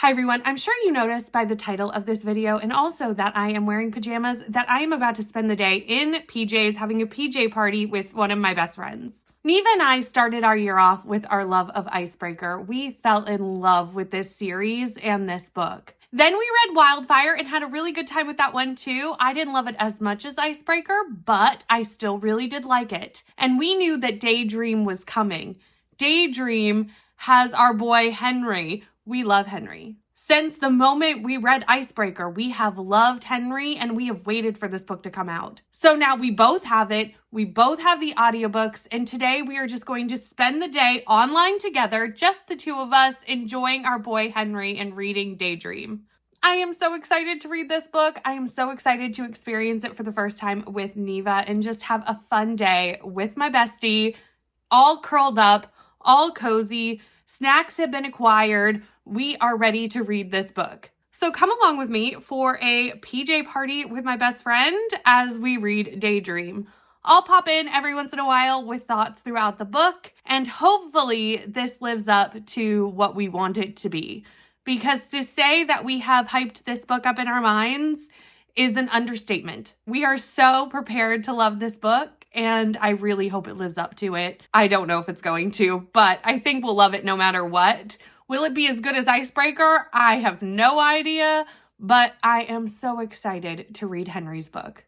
Hi everyone, I'm sure you noticed by the title of this video and also that I am wearing pajamas that I am about to spend the day in PJs having a PJ party with one of my best friends. Neva and I started our year off with our love of Icebreaker. We fell in love with this series and this book. Then we read Wildfire and had a really good time with that one too. I didn't love it as much as Icebreaker, but I still really did like it. And we knew that Daydream was coming. Daydream has our boy Henry. We love Henry. Since the moment we read Icebreaker, we have loved Henry and we have waited for this book to come out. So now we both have it, we both have the audiobooks, and today we are just going to spend the day online together, just the two of us, enjoying our boy Henry and reading Daydream. I am so excited to read this book. I am so excited to experience it for the first time with Neva and just have a fun day with my bestie, all curled up, all cozy. Snacks have been acquired. We are ready to read this book. So come along with me for a PJ party with my best friend as we read Daydream. I'll pop in every once in a while with thoughts throughout the book, and hopefully this lives up to what we want it to be. Because to say that we have hyped this book up in our minds is an understatement. We are so prepared to love this book, and I really hope it lives up to it. I don't know if it's going to, but I think we'll love it no matter what. Will it be as good as Icebreaker? I have no idea, but I am so excited to read Henry's book.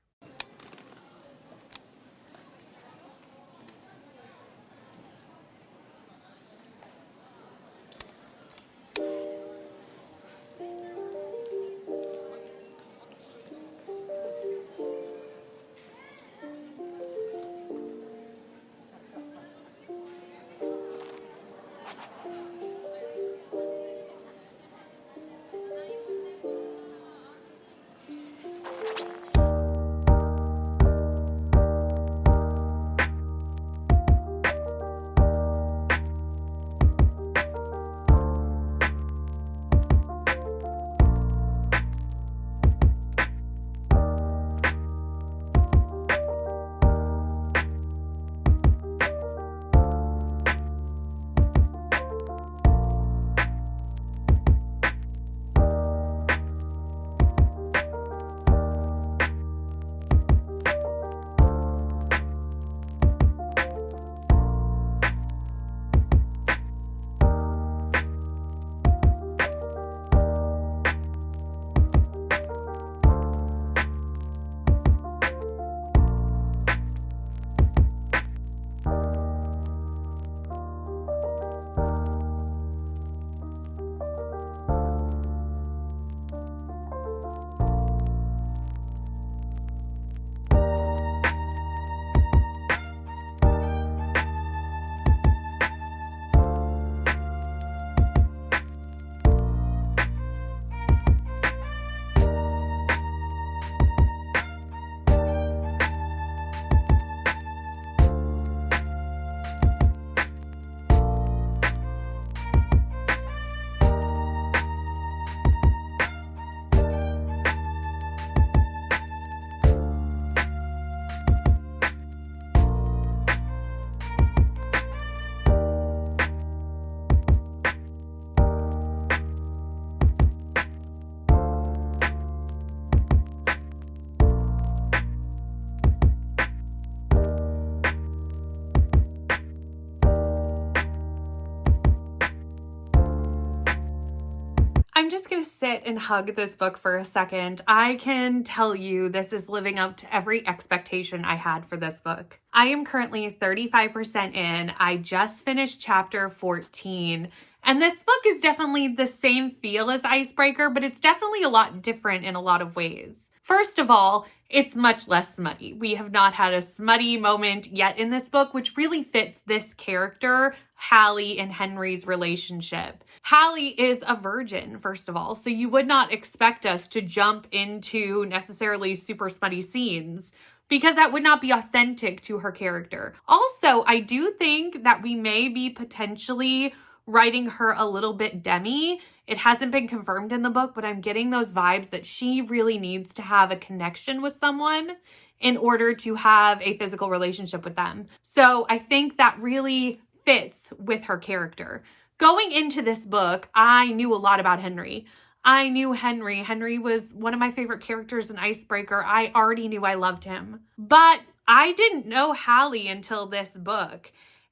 I'm just going to sit and hug this book for a second. I can tell you this is living up to every expectation I had for this book. I am currently 35% in. I just finished chapter 14. And this book is definitely the same feel as Icebreaker, but it's definitely a lot different in a lot of ways. First of all, it's much less smutty. We have not had a smutty moment yet in this book, which really fits this character, Hallie and Henry's relationship. Hallie is a virgin, first of all, so you would not expect us to jump into necessarily super smutty scenes because that would not be authentic to her character. Also, I do think that we may be potentially writing her a little bit demi. It hasn't been confirmed in the book, but I'm getting those vibes that she really needs to have a connection with someone in order to have a physical relationship with them. So I think that really fits with her character. Going into this book, I knew a lot about Henry. I knew Henry. Henry was one of my favorite characters in Icebreaker. I already knew I loved him. But I didn't know Hallie until this book.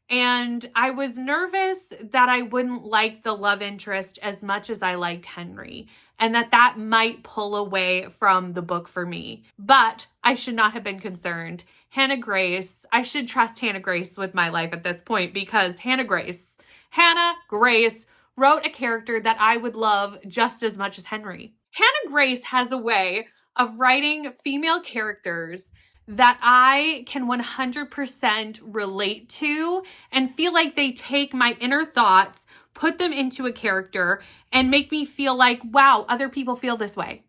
And I was nervous that I wouldn't like the love interest as much as I liked Henry, and that might pull away from the book for me. But I should not have been concerned. Hannah Grace, I should trust Hannah Grace with my life at this point, because Hannah Grace wrote a character that I would love just as much as Henry. Hannah Grace has a way of writing female characters that I can 100% relate to and feel like they take my inner thoughts, put them into a character, and make me feel like, wow, other people feel this way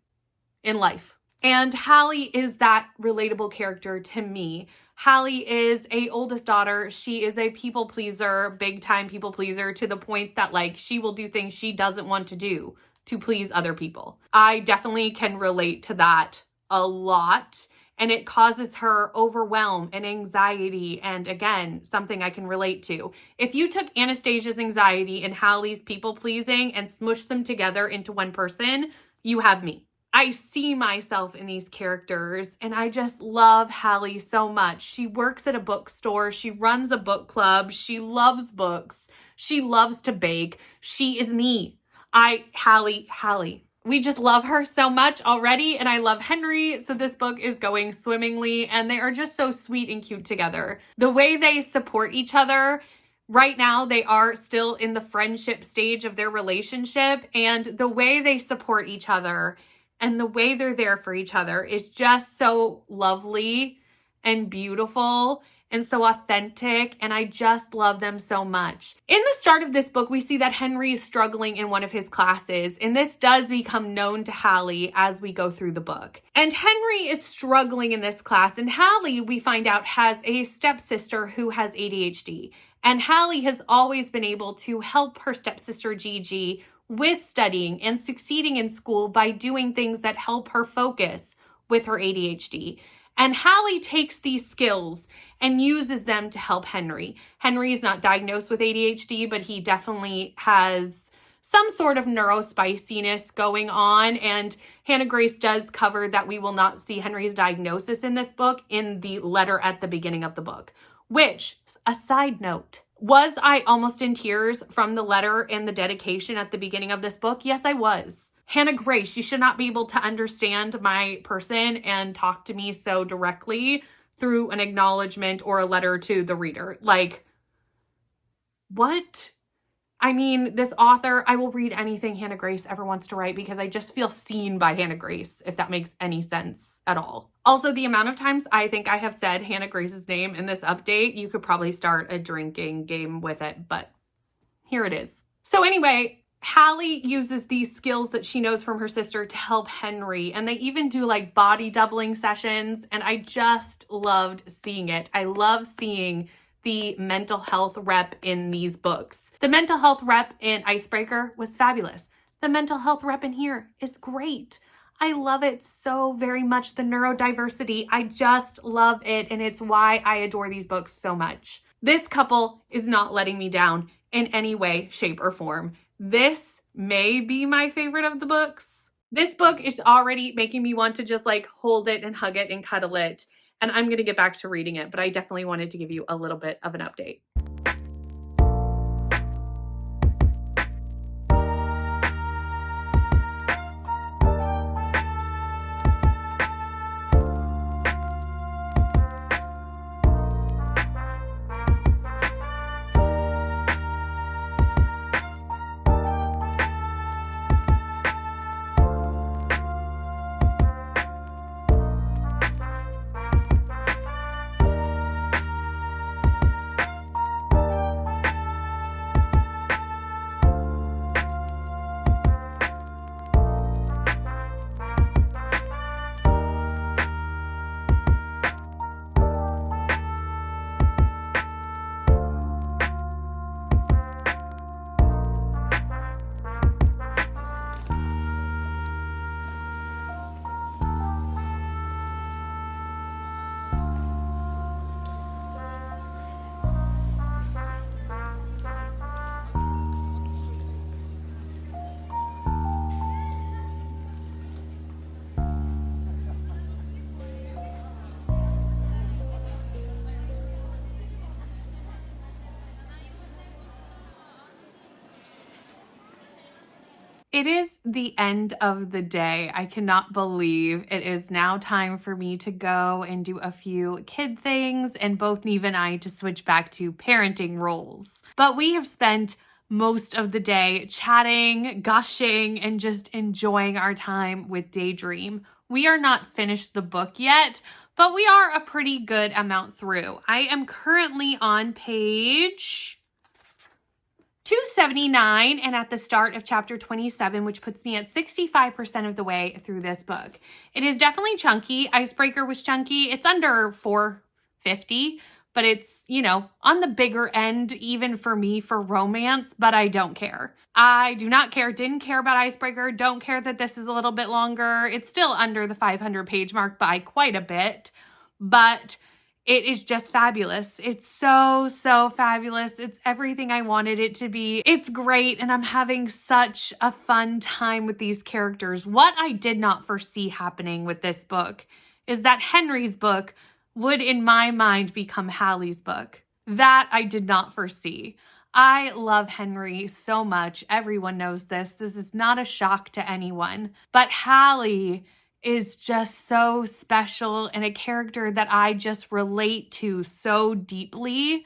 in life. And Hallie is that relatable character to me. Hallie is a oldest daughter. She is a people pleaser, big time people pleaser, to the point that like she will do things she doesn't want to do to please other people. I definitely can relate to that a lot. And it causes her overwhelm and anxiety, and again, something I can relate to. If you took Anastasia's anxiety and Hallie's people-pleasing and smushed them together into one person, you have me. I see myself in these characters, and I just love Hallie so much. She works at a bookstore. She runs a book club. She loves books. She loves to bake. She is me. Hallie. We just love her so much already, and I love Henry, so this book is going swimmingly, and they are just so sweet and cute together. The way they support each other, right now they are still in the friendship stage of their relationship, and the way they support each other and the way they're there for each other is just so lovely and beautiful and so authentic, and I just love them so much. In the start of this book, we see that Henry is struggling in one of his classes, and this does become known to Hallie as we go through the book. And Henry is struggling in this class, and Hallie, we find out, has a stepsister who has ADHD. And Hallie has always been able to help her stepsister Gigi with studying and succeeding in school by doing things that help her focus with her ADHD. And Hallie takes these skills and uses them to help Henry. Henry is not diagnosed with ADHD, but he definitely has some sort of neurospiciness going on. And Hannah Grace does cover that we will not see Henry's diagnosis in this book in the letter at the beginning of the book. Which, a side note, was I almost in tears from the letter and the dedication at the beginning of this book? Yes, I was. Hannah Grace, you should not be able to understand my person and talk to me so directly through an acknowledgement or a letter to the reader. Like, what? I mean, this author, I will read anything Hannah Grace ever wants to write because I just feel seen by Hannah Grace, if that makes any sense at all. Also, the amount of times I think I have said Hannah Grace's name in this update, you could probably start a drinking game with it, but here it is. So anyway, Hallie uses these skills that she knows from her sister to help Henry, and they even do like body doubling sessions, and I just loved seeing it. I love seeing the mental health rep in these books. The mental health rep in Icebreaker was fabulous. The mental health rep in here is great. I love it so very much. The neurodiversity, I just love it, and it's why I adore these books so much. This couple is not letting me down in any way, shape, or form. This may be my favorite of the books. This book is already making me want to just like hold it and hug it and cuddle it. And I'm going to get back to reading it, but I definitely wanted to give you a little bit of an update. It is the end of the day. I cannot believe it is now time for me to go and do a few kid things and both Neve and I to switch back to parenting roles. But we have spent most of the day chatting, gushing, and just enjoying our time with Daydream. We are not finished the book yet, but we are a pretty good amount through. I am currently on page 279 and at the start of chapter 27, which puts me at 65% of the way through this book. It is definitely chunky. Icebreaker was chunky. It's under 450, but it's, you know, on the bigger end, even for me, for romance, but I don't care. I do not care, didn't care about Icebreaker, don't care that this is a little bit longer. It's still under the 500 page mark by quite a bit, but it is just fabulous. It's so, so fabulous. It's everything I wanted it to be. It's great, and I'm having such a fun time with these characters. What I did not foresee happening with this book is that Henry's book would, in my mind, become Hallie's book. That I did not foresee. I love Henry so much. Everyone knows this. This is not a shock to anyone. But Hallie is just so special and a character that I just relate to so deeply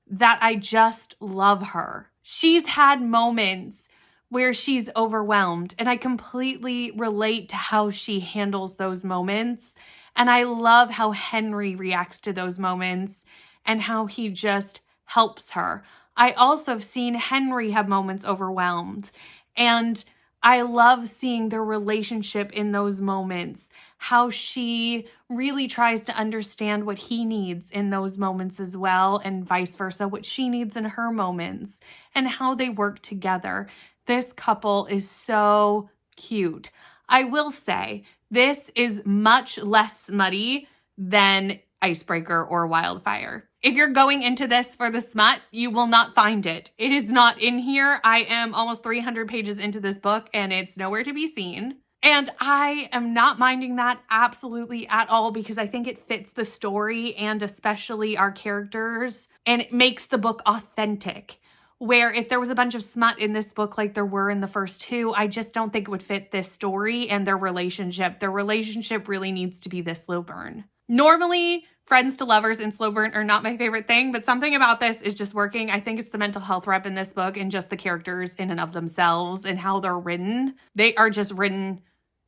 that I just love her. She's had moments where she's overwhelmed, and I completely relate to how she handles those moments. And I love how Henry reacts to those moments and how he just helps her. I also have seen Henry have moments overwhelmed, and I love seeing their relationship in those moments, how she really tries to understand what he needs in those moments as well, and vice versa, what she needs in her moments, and how they work together. This couple is so cute. I will say, this is much less smutty than Icebreaker or Wildfire. If you're going into this for the smut, you will not find it. It is not in here. I am almost 300 pages into this book and it's nowhere to be seen. And I am not minding that absolutely at all because I think it fits the story and especially our characters, and it makes the book authentic. Where if there was a bunch of smut in this book like there were in the first two, I just don't think it would fit this story and their relationship. Their relationship really needs to be this slow burn. Normally, friends to lovers and slow burn are not my favorite thing, but something about this is just working. I think it's the mental health rep in this book and just the characters in and of themselves and how they're written. They are just written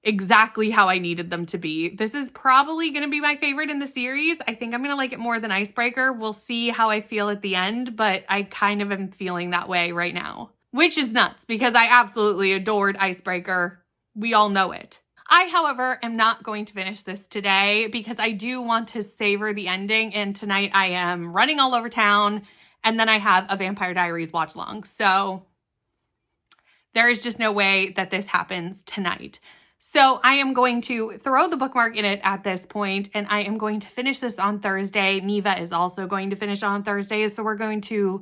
exactly how I needed them to be. This is probably going to be my favorite in the series. I think I'm going to like it more than Icebreaker. We'll see how I feel at the end, but I kind of am feeling that way right now, which is nuts because I absolutely adored Icebreaker. We all know it. I, however, am not going to finish this today because I do want to savor the ending, and tonight I am running all over town, and then I have a Vampire Diaries watch along. So there is just no way that this happens tonight. So I am going to throw the bookmark in it at this point, and I am going to finish this on Thursday. Neva is also going to finish on Thursday, so we're going to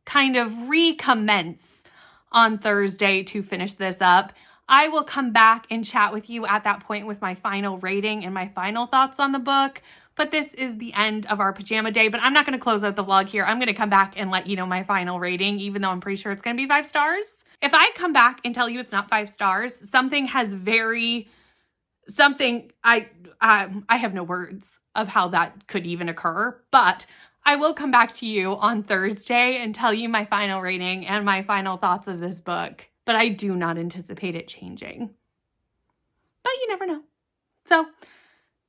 kind of recommence on Thursday to finish this up. I will come back and chat with you at that point with my final rating and my final thoughts on the book. But this is the end of our pajama day, but I'm not going to close out the vlog here. I'm going to come back and let you know my final rating, even though I'm pretty sure it's going to be 5 stars. If I come back and tell you it's not 5 stars, something has I have no words of how that could even occur, but I will come back to you on Thursday and tell you my final rating and my final thoughts of this book. But I do not anticipate it changing. But you never know. So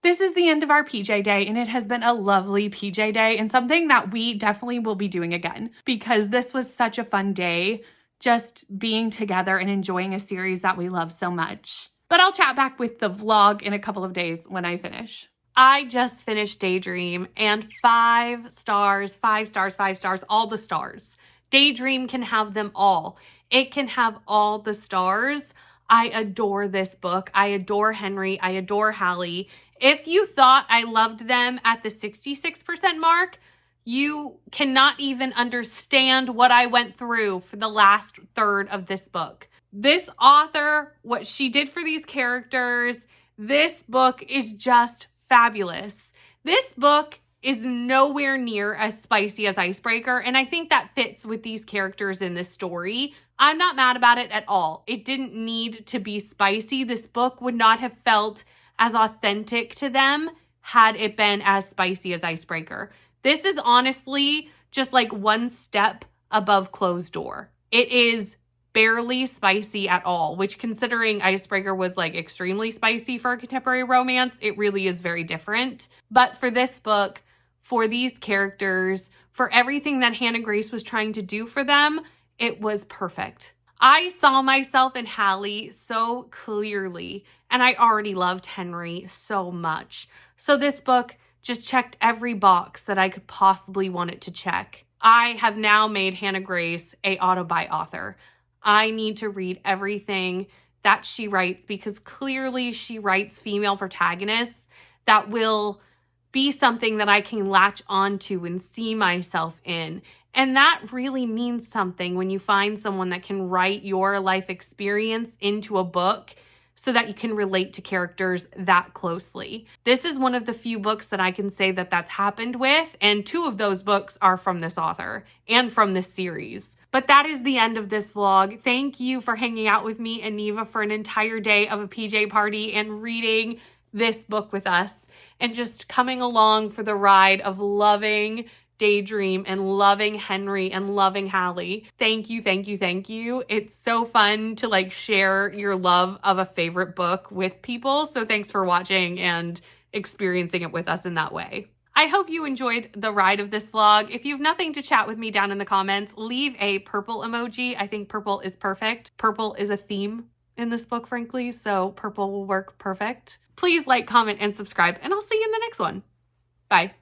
this is the end of our PJ day, and it has been a lovely PJ day and something that we definitely will be doing again because this was such a fun day, just being together and enjoying a series that we love so much. But I'll chat back with the vlog in a couple of days when I finish. I just finished Daydream and 5 stars, 5 stars, 5 stars, all the stars. Daydream can have them all. It can have all the stars. I adore this book. I adore Henry. I adore Hallie. If you thought I loved them at the 66% mark, you cannot even understand what I went through for the last third of this book. This author, what she did for these characters, this book is just fabulous. This book is nowhere near as spicy as Icebreaker, and I think that fits with these characters in this story I'm not mad about it at all. It didn't need to be spicy. This book would not have felt as authentic to them had it been as spicy as Icebreaker. This is honestly just like one step above Closed Door. It is barely spicy at all, which, considering Icebreaker was like extremely spicy for a contemporary romance, it really is very different. But for this book, for these characters, for everything that Hannah Grace was trying to do for them, it was perfect. I saw myself in Hallie so clearly, and I already loved Henry so much. So this book just checked every box that I could possibly want it to check. I have now made Hannah Grace a auto-buy author. I need to read everything that she writes because clearly she writes female protagonists that will be something that I can latch onto and see myself in. And that really means something when you find someone that can write your life experience into a book so that you can relate to characters that closely. This is one of the few books that I can say that that's happened with, and 2 of those books are from this author and from this series. But that is the end of this vlog. Thank you for hanging out with me and Neva for an entire day of a PJ party and reading this book with us and just coming along for the ride of loving Daydream and loving Henry and loving Hallie. Thank you, thank you, thank you. It's so fun to like share your love of a favorite book with people. So thanks for watching and experiencing it with us in that way. I hope you enjoyed the ride of this vlog. If you have nothing to chat with me down in the comments, leave a purple emoji. I think purple is perfect. Purple is a theme in this book, frankly, so purple will work perfect. Please like, comment, and subscribe, and I'll see you in the next one. Bye.